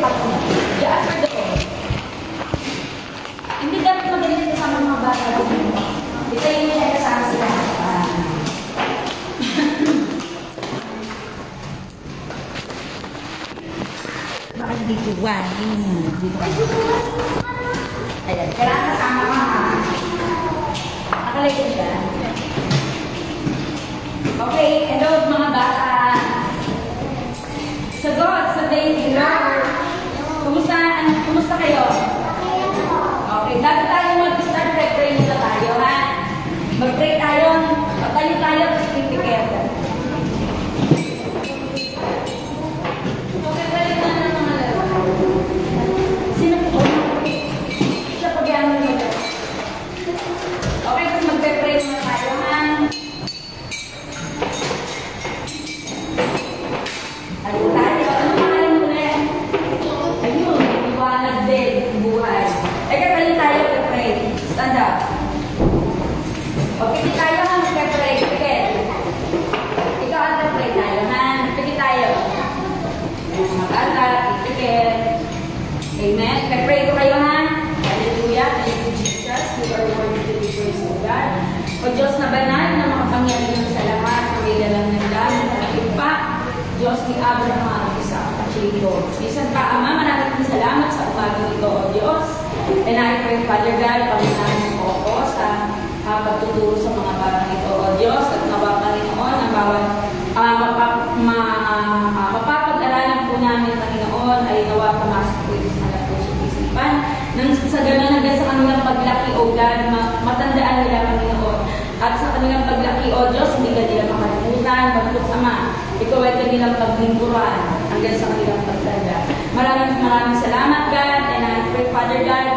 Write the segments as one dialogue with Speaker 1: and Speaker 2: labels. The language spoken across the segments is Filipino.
Speaker 1: yung pato niya. Diyan for doon. Hindi dapat magaling kasama mga bata doon. Ito yung siya kasama sila. Baka dito ba? Dito ba? Ayan. Kailangan kasama ka. Nakalagay siya. Okay, hello mga bata. Sagot sa day hello. Kumusta kayo? Okay, dapat tayo mag-start pray muna tayo, ha? Mag-pray tayo, patayo tayo, tapos pipikit. Okay, balik na ng mga laro. Sino po? Siya pag-iano nyo. Okay, tapos mag-pray muna tayo, ha? Ayun tayo. Ano pangalan mo na? Ayun, iwanag din, buhay. Kaya tayo mag-pray. Stand up. Okay, tayo ha, mag-pray. Pikit. Ikaw ang mag-pray tayo, ha? Pikit tayo. Mag-alta, pikit. Amen. Mag-pray ko kayo, ha? Hallelujah. Thank you, Jesus. You are worthy to be praised, O God. O Diyos na banal na makapangyarihan sa lahat, pagkailalang ng lahat, at ipa, Diyos ni Abraham, Isaac, at Jacob. Isang pa, Ama, maraming salamat sa umagang ito, O Diyos. And I pray, Father God, Panginoon mo ako sa pagtuturo sa mga batang ito, O Diyos, at nawa Panginoon, ang bawat mapapag-aralan po namin, Panginoon, ay nawa pumasok po ito sa mga puso isipan. Nang sa gano'n hanggang sa kanilang paglaki, O God, matandaan nila, Panginoon. At sa kanilang paglaki, O Diyos, hindi ka nila makalimutan, Bagkus Ama, ikaw ay kanilang paglingkuran hanggang sa kanilang pagtanda. Maraming salamat, God, and I pray, Father God,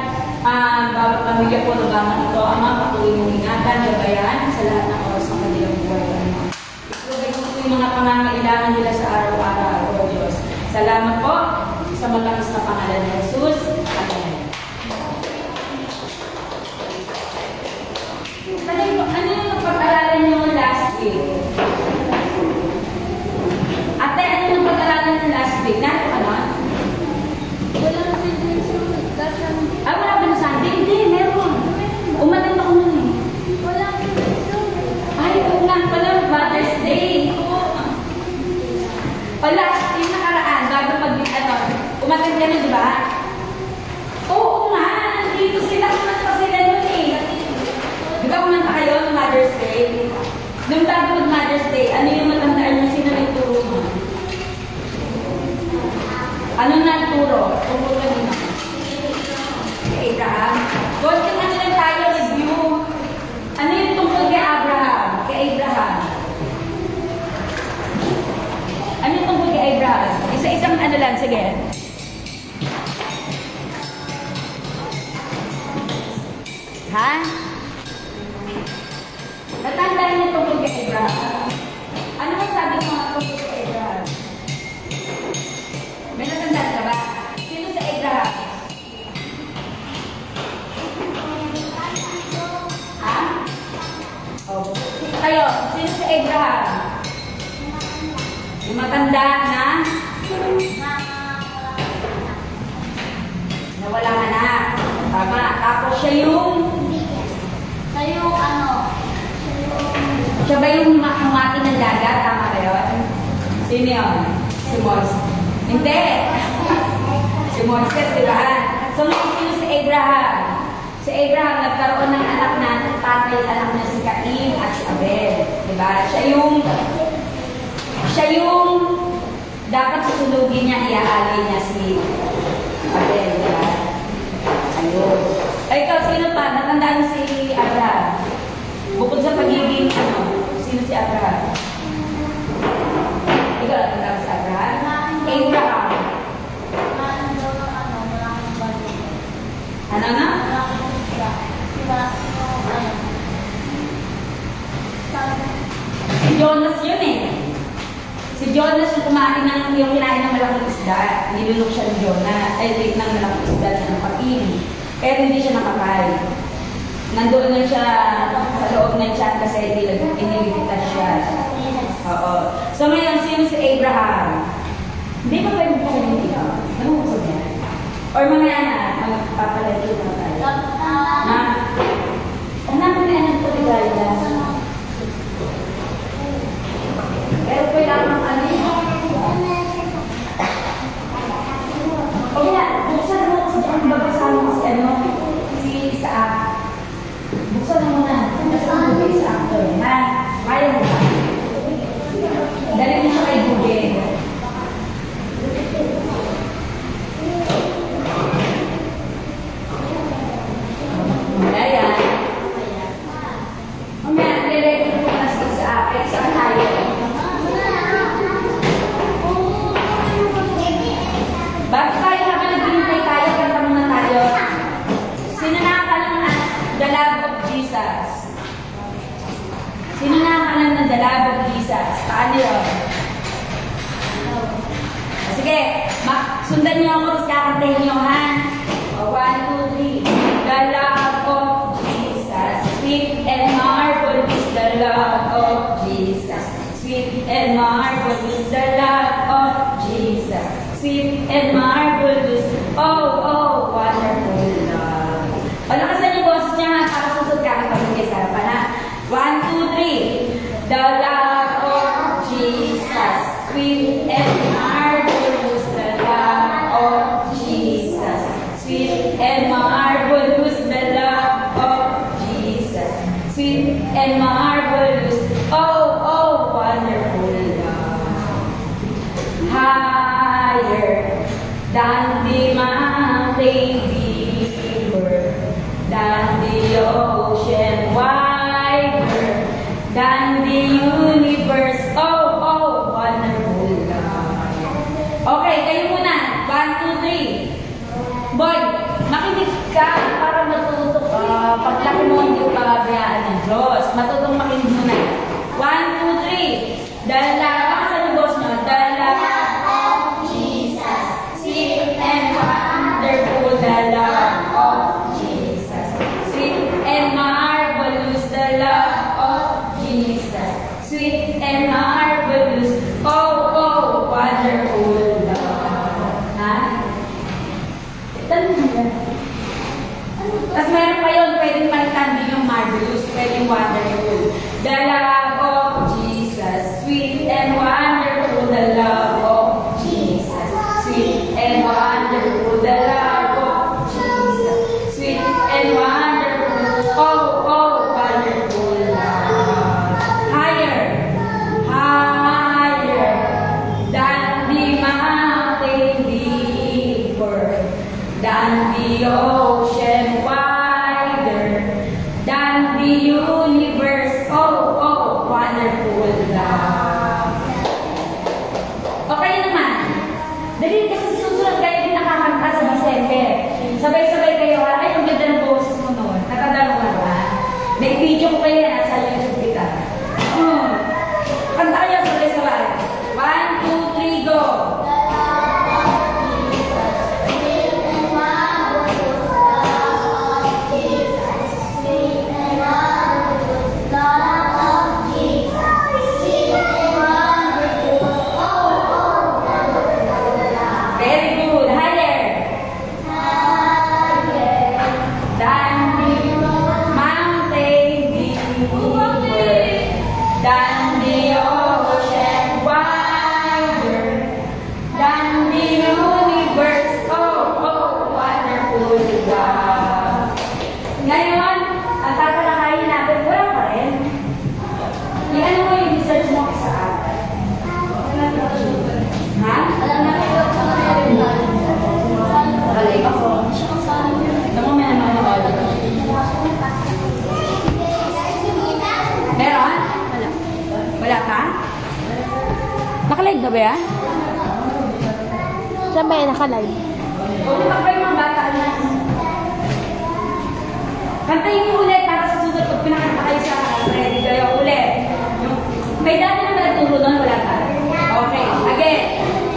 Speaker 1: bawat pamilya po na bawat ito, Ama, patuloy mong ingatan, gabayan sa lahat ng oras ng kanilang buhay, Panginoon. Ipagay mo po yung mga pangangailangan nila sa araw-araw, O Diyos. Salamat po sa matamis na pangalan ni Jesus. Amen. Ano yung napag-aralan niyo last week? Ate, ano yung napag-aralan niyo last week? Nato ka nun?
Speaker 2: Wala na
Speaker 1: Ah, wala ba na Sunday? Hindi, meron. Umatin ako nun eh.
Speaker 2: wala
Speaker 1: Ay, oo nga pala, Mother's Day. Wala, yung nakaraan, bago umatin ka nun, di ba? Oo nga, nandito sila, kumanta sila nun eh. Di ba kumanta kayo ng Mother's Day? Nung bago mag-Mother's Day, ano yung matandaan nyo, sino na ituro mo? Ano na ituro? Tungkol ka din ako. Abraham. Good, yung ano lang tayo, review. Ano yung tungkol kay Abraham? Kay Abraham. Ano yung tungkol kay Abraham? Isa-isang ano lang, sige. Ha? Natandaan yung tungkol kay Abraham. Ano ang sabi ng mga tungkol kay Abraham? May natandaan ka ba? Sino sa Abraham? Kayo, sino si Abraham? Yung matanda na walang anak. Tama. Tapos siya yung siya ba yung umati ng dagat? Tama ba yun? Sino yun? Si Moises. Hindi. Si Moises, di ba? So, sino si Abraham? Si Abraham nagkaroon ng anak na tatay, anak niya si Cain at si Abel. Diba? Siya yung dapat susunugin niya, iaalay niya si Abel. Diba? Ayun. Ay, ikaw, sino pa? Natandaan niyo si Abraham. Bukod sa pagiging, sino si Abraham? Ikaw, natandaan si Abraham? Abraham. Ano na? Si Jonas yun eh. Si Jonas yung kumain ng yung kinain ng malaking isda. Nilulok siya ni Jonas. Ay, take ng malaking isda ng pag-ibig. Pero hindi siya nakakain. Nandoon na siya sa loob ng tiyan kasi iniligtas siya. Oo. So ngayon, sino si Abraham? Hindi ba pwede po siya hindi? Ano mo sabihin? love of Jesus. Paano yun? Sige, sundan niyo ako, tapos kakantahin niyo, ha? 1, 2, 3. The love of Jesus, sweet and marvelous, the love of Jesus. Sweet and marvelous, the love of Jesus. Sweet and marvelous, oh, oh, wonderful love. Palakasan yung boses niya, para susod ka kapag kayo sa harapan, ha? 1, 2, 3. The love of Jesus, sweet and marvelous, the love of Jesus. Sweet and marvelous, the love of Jesus. Sweet and marvelous, oh, oh, wonderful love. Higher than the mountain, deeper than the ocean, wider than the universe, oh, oh, wonderful love. Okay, kayo muna. 1, 2, 3. Boy, makinig ka para matuto ka. Paglaki mo, hindi ka bayaan ng Diyos. Matutong makinig muna. 1, 2, 3. Dala, sa lubos nyo. Dala of Jesus. Sweet and wonderful, the love of Jesus. Sweet and marvelous, the love of Jesus. Sweet and marvelous, oh, oh, wonderful love. Ha? Tanong mo yan. Tapos meron pa yun, pwedeng palitan din yung marvelous, pwedeng wonderful. The love of Jesus. Sweet and wonderful, the love of Jesus. Sweet and wonderful, the love of Jesus. Sweet and wonderful, oh, oh, wonderful love. Higher, higher than the mountain, deeper than the ocean, wider than the universe, oh, oh, wonderful love. Okay naman. Dali kasi susunod kayo din nakakanta sa December. Sabay-sabay kayo, ay, ang ganda ng boses mo noon. Nakadalo ka ba? May video ko kayo yan sa YouTube kita. Kanta kayo sabay-sabay. 1, 2, 3, go! Very good. Higher. Than the mountain, deeper than the ocean, wider than the universe. Oh, oh, wonderful God. Ngayon, ang tatalakayin natin, wala pa rin. Ano mo yung research mo sa atin? Ha?
Speaker 2: Alam natin yung
Speaker 1: Nakalay ako. Ito mo may nanonood. Meron?
Speaker 2: Wala.
Speaker 1: Wala ka? Nakalive na ba yan?
Speaker 2: Saan ba yan nakalive?
Speaker 1: O, di ba pa yung mga bata na? Kantayin mo ulit para sa susunod pag pinakanta kayo sa ready kayo ulit. May dati na nagturo doon, wala ka? Okay, again.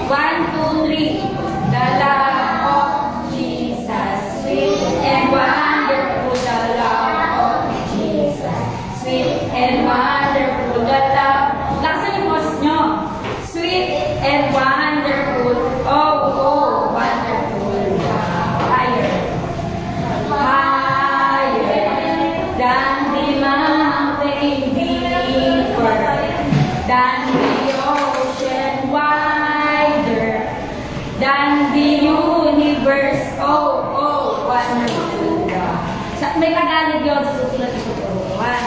Speaker 1: 1, 2, 3. The love of Jesus. Sweet and wonderful, the love of Jesus. Sweet and wonderful, the love. Lakasan yung boses nyo. Sweet and wonderful, oh, oh, wonderful love. Higher. Higher than the mountain, deeper than the ocean, wider than the universe, oh, oh, wonderful God. May Tagalog yun sa susunod na tuturuan.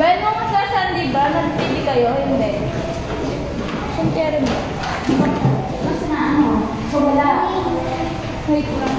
Speaker 2: Bayan mo masasan, di ba? Nag-TV kayo? Hindi. Saan kaya rin ba?
Speaker 1: Mas na ano? So wala.
Speaker 2: Wait lang.